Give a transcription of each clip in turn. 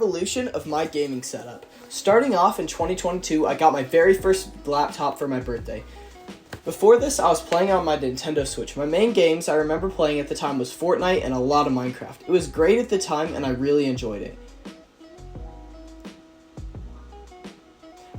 Evolution of my gaming setup. Starting off in 2022, I got my very first laptop for my birthday. Before this, I was playing on my Nintendo Switch. My main games I remember playing at the time was Fortnite and a lot of Minecraft. It was great at the time and I really enjoyed it.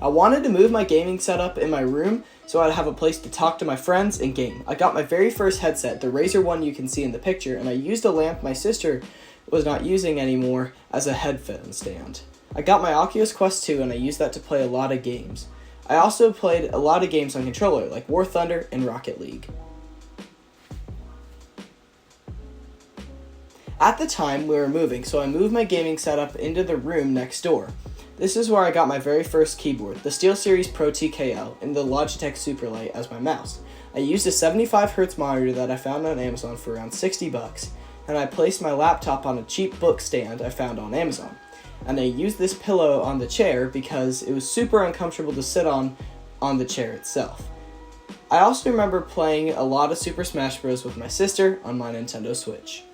I wanted to move my gaming setup in my room so I'd have a place to talk to my friends and game. I got my very first headset, the Razer one you can see in the picture, and I used a lamp my sister was not using anymore as a headphone stand. I got my Oculus Quest 2 and I used that to play a lot of games. I also played a lot of games on controller like War Thunder and Rocket League. At the time we were moving, so I moved my gaming setup into the room next door. This is where I got my very first keyboard, the SteelSeries Pro TKL, and the Logitech Superlight as my mouse. I used a 75Hz monitor that I found on Amazon for around $60, and I placed my laptop on a cheap book stand I found on Amazon. And I used this pillow on the chair because it was super uncomfortable to sit on the chair itself. I also remember playing a lot of Super Smash Bros. With my sister on my Nintendo Switch.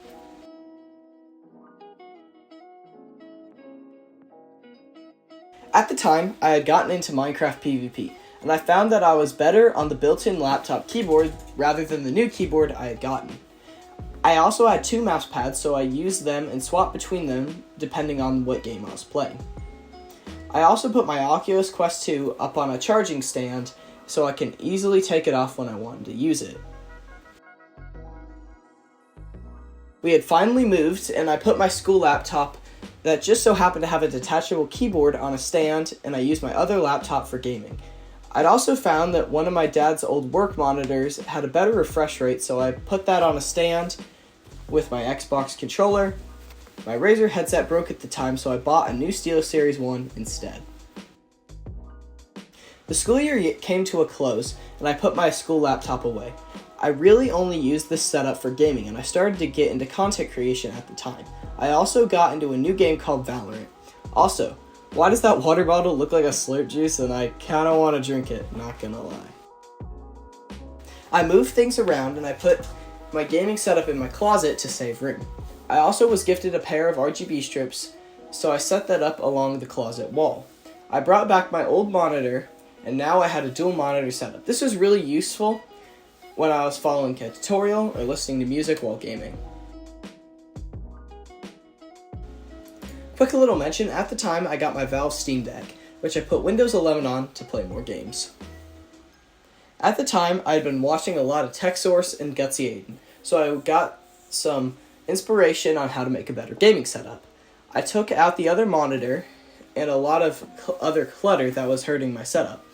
At the time, I had gotten into Minecraft PvP, and I found that I was better on the built-in laptop keyboard rather than the new keyboard I had gotten. I also had 2 mouse pads, so I used them and swapped between them depending on what game I was playing. I also put my Oculus Quest 2 up on a charging stand so I can easily take it off when I wanted to use it. We had finally moved, and I put my school laptop that just so happened to have a detachable keyboard on a stand, and I used my other laptop for gaming. I'd also found that one of my dad's old work monitors had a better refresh rate, so I put that on a stand with my Xbox controller. My Razer headset broke at the time, so I bought a new SteelSeries 1 instead. The school year came to a close, and I put my school laptop away. I really only used this setup for gaming, and I started to get into content creation at the time. I also got into a new game called Valorant. Also, why does that water bottle look like a Slurp juice and I kinda wanna drink it, not gonna lie. I moved things around and I put my gaming setup in my closet to save room. I also was gifted a pair of RGB strips, so I set that up along the closet wall. I brought back my old monitor and now I had a dual monitor setup. This was really useful when I was following a tutorial or listening to music while gaming. Quick little mention, at the time I got my Valve Steam Deck, which I put Windows 11 on to play more games. At the time, I had been watching a lot of TechSource and Gutsy Aiden, so I got some inspiration on how to make a better gaming setup. I took out the other monitor and a lot of other clutter that was hurting my setup.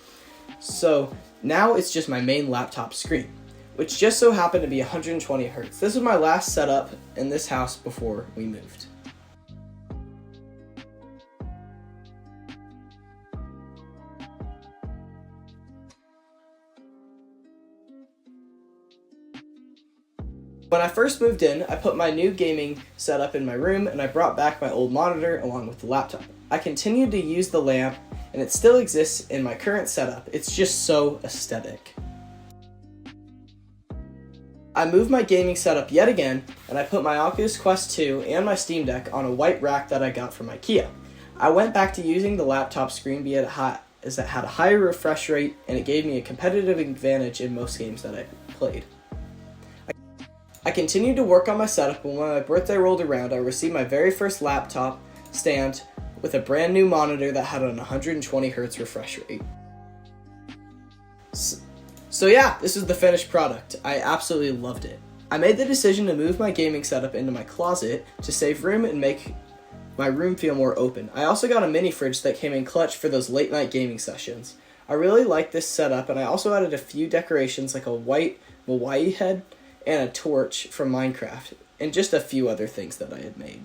So now it's just my main laptop screen, which just so happened to be 120 Hz. This was my last setup in this house before we moved. When I first moved in, I put my new gaming setup in my room and I brought back my old monitor along with the laptop. I continued to use the lamp and it still exists in my current setup. It's just so aesthetic. I moved my gaming setup yet again and I put my Oculus Quest 2 and my Steam Deck on a white rack that I got from IKEA. I went back to using the laptop screen as it had a higher refresh rate and it gave me a competitive advantage in most games that I played. I continued to work on my setup, and when my birthday rolled around, I received my very first laptop stand with a brand new monitor that had an 120 Hz refresh rate. So yeah, this is the finished product. I absolutely loved it. I made the decision to move my gaming setup into my closet to save room and make my room feel more open. I also got a mini fridge that came in clutch for those late night gaming sessions. I really liked this setup, and I also added a few decorations like a white Hawaii head and a torch from Minecraft, and just a few other things that I had made.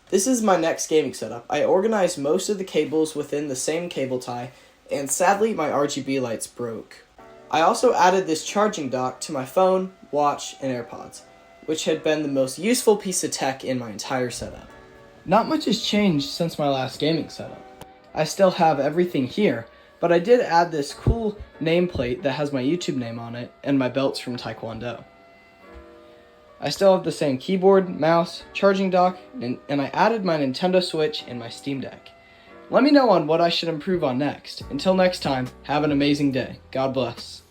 This is my next gaming setup. I organized most of the cables within the same cable tie, and sadly my RGB lights broke. I also added this charging dock to my phone, watch, and AirPods, which had been the most useful piece of tech in my entire setup. Not much has changed since my last gaming setup. I still have everything here, but I did add this cool nameplate that has my YouTube name on it and my belts from Taekwondo. I still have the same keyboard, mouse, charging dock, and I added my Nintendo Switch and my Steam Deck. Let me know on what I should improve on next. Until next time, have an amazing day. God bless.